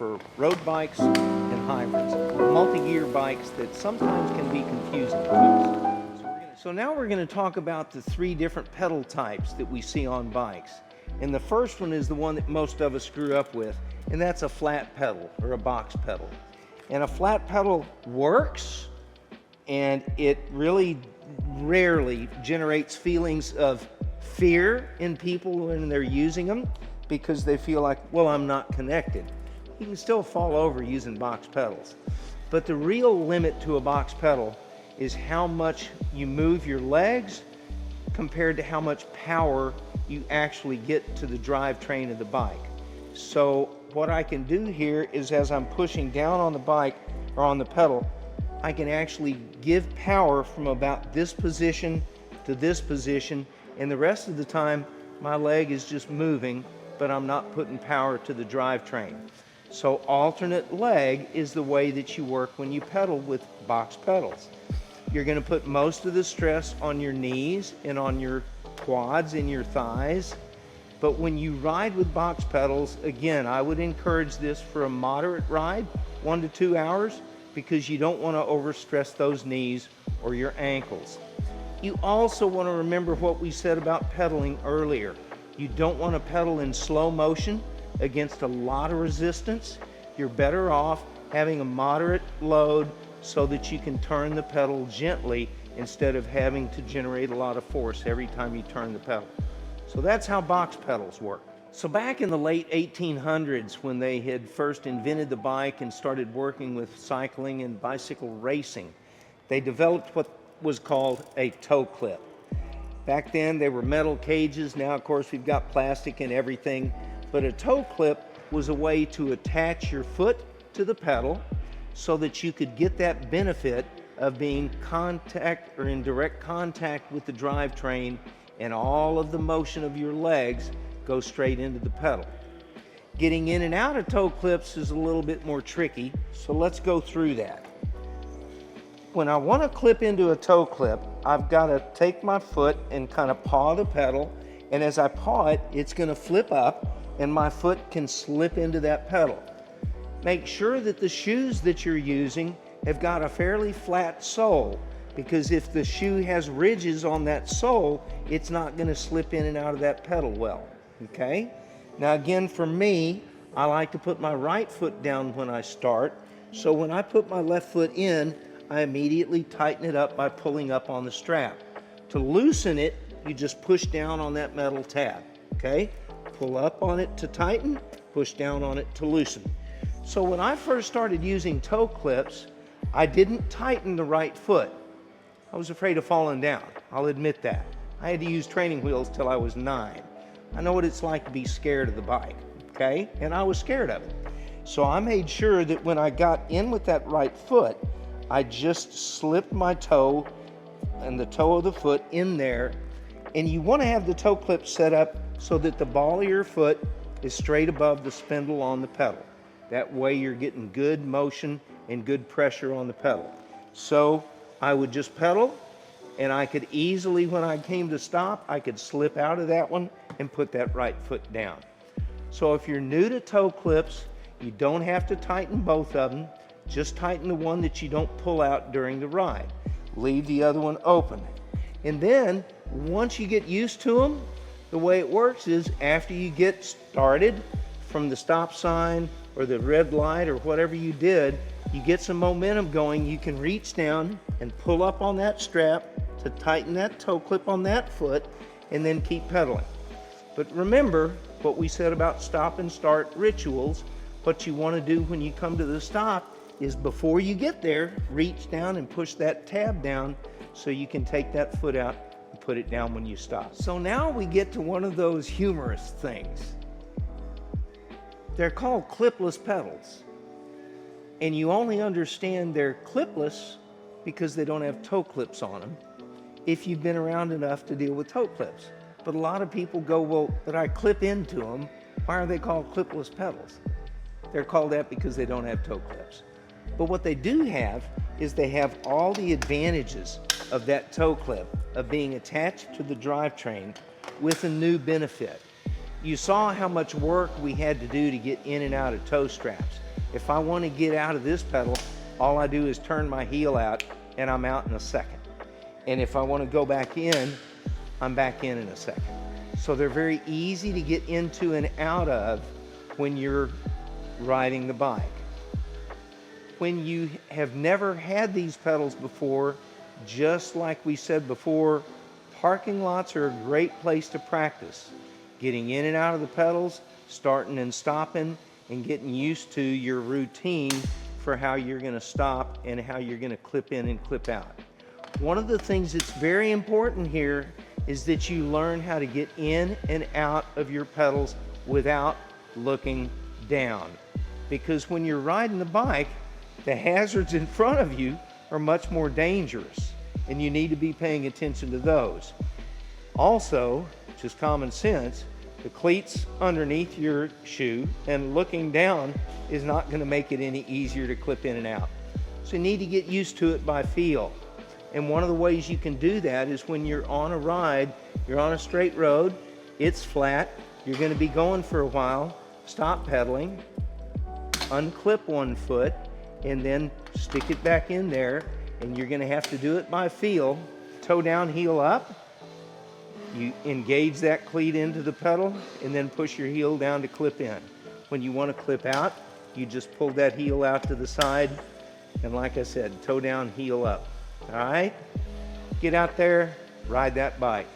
for road bikes and hybrids, multi-gear bikes that sometimes can be confusing to us. So now we're going to talk about the three different pedal types that we see on bikes. And the first one is the one that most of us grew up with, and that's a flat pedal or a box pedal. And a flat pedal works, and it really rarely generates feelings of fear in people when they're using them because they feel like, well, I'm not connected. You can still fall over using box pedals. But the real limit to a box pedal is how much you move your legs compared to how much power you actually get to the drivetrain of the bike. So what I can do here is, as I'm pushing down on the bike or on the pedal, I can actually give power from about this position to this position, and the rest of the time my leg is just moving, but I'm not putting power to the drivetrain. So alternate leg is the way that you work when you pedal with box pedals. You're going to put most of the stress on your knees and on your quads and your thighs. But when you ride with box pedals, again, I would encourage this for a moderate ride, 1 to 2 hours, because you don't want to overstress those knees or your ankles. You also want to remember what we said about pedaling earlier. You don't want to pedal in slow motion against a lot of resistance. You're better off having a moderate load so that you can turn the pedal gently instead of having to generate a lot of force every time you turn the pedal. So that's how box pedals work. So back in the late 1800s, when they had first invented the bike and started working with cycling and bicycle racing, they developed what was called a toe clip. Back then they were metal cages. Now of course we've got plastic and everything, but a toe clip was a way to attach your foot to the pedal so that you could get that benefit of being in direct contact with the drivetrain, and all of the motion of your legs go straight into the pedal. Getting in and out of toe clips is a little bit more tricky, so let's go through that. When I want to clip into a toe clip, I've got to take my foot and kind of paw the pedal, and as I paw it, it's going to flip up and my foot can slip into that pedal. Make sure that the shoes that you're using have got a fairly flat sole, because if the shoe has ridges on that sole, it's not going to slip in and out of that pedal well. Okay? Now again, for me, I like to put my right foot down when I start, so when I put my left foot in, I immediately tighten it up by pulling up on the strap. To loosen it, you just push down on that metal tab. Okay? Pull up on it to tighten, push down on it to loosen. So when I first started using toe clips, I didn't tighten the right foot. I was afraid of falling down, I'll admit that. I had to use training wheels till I was 9. I know what it's like to be scared of the bike, okay? And I was scared of it. So I made sure that when I got in with that right foot, I just slipped my toe and the toe of the foot in there. And you want to have the toe clip set up so that the ball of your foot is straight above the spindle on the pedal. That way you're getting good motion and good pressure on the pedal. So I would just pedal, and I could easily, when I came to stop, I could slip out of that one and put that right foot down. So if you're new to toe clips, you don't have to tighten both of them. Just tighten the one that you don't pull out during the ride. Leave the other one open. And then, once you get used to them, the way it works is after you get started from the stop sign or the red light or whatever you did, you get some momentum going, you can reach down and pull up on that strap to tighten that toe clip on that foot and then keep pedaling. But remember what we said about stop and start rituals. What you want to do when you come to the stop is, before you get there, reach down and push that tab down so you can take that foot out and put it down when you stop. So now we get to one of those humorous things. They're called clipless pedals. And you only understand they're clipless because they don't have toe clips on them if you've been around enough to deal with toe clips. But a lot of people go, well, but I clip into them. Why are they called clipless pedals? They're called that because they don't have toe clips. But what they do have is they have all the advantages of that toe clip, of being attached to the drivetrain with a new benefit. You saw how much work we had to do to get in and out of toe straps. If I want to get out of this pedal, all I do is turn my heel out and I'm out in a second. And if I want to go back in, I'm back in a second. So they're very easy to get into and out of when you're riding the bike. When you have never had these pedals before, just like we said before, parking lots are a great place to practice. Getting in and out of the pedals, starting and stopping, and getting used to your routine for how you're going to stop and how you're going to clip in and clip out. One of the things that's very important here is that you learn how to get in and out of your pedals without looking down. Because when you're riding the bike, the hazards in front of you are much more dangerous, and you need to be paying attention to those. Also, just common sense, the cleats underneath your shoe and looking down is not going to make it any easier to clip in and out. So you need to get used to it by feel. And one of the ways you can do that is when you're on a ride, you're on a straight road, it's flat, you're going to be going for a while, stop pedaling, unclip one foot, and then stick it back in there, and you're going to have to do it by feel. Toe down, heel up. You engage that cleat into the pedal and then push your heel down to clip in. When you want to clip out, you just pull that heel out to the side, and like I said, toe down, heel up. All right? Get out there, ride that bike.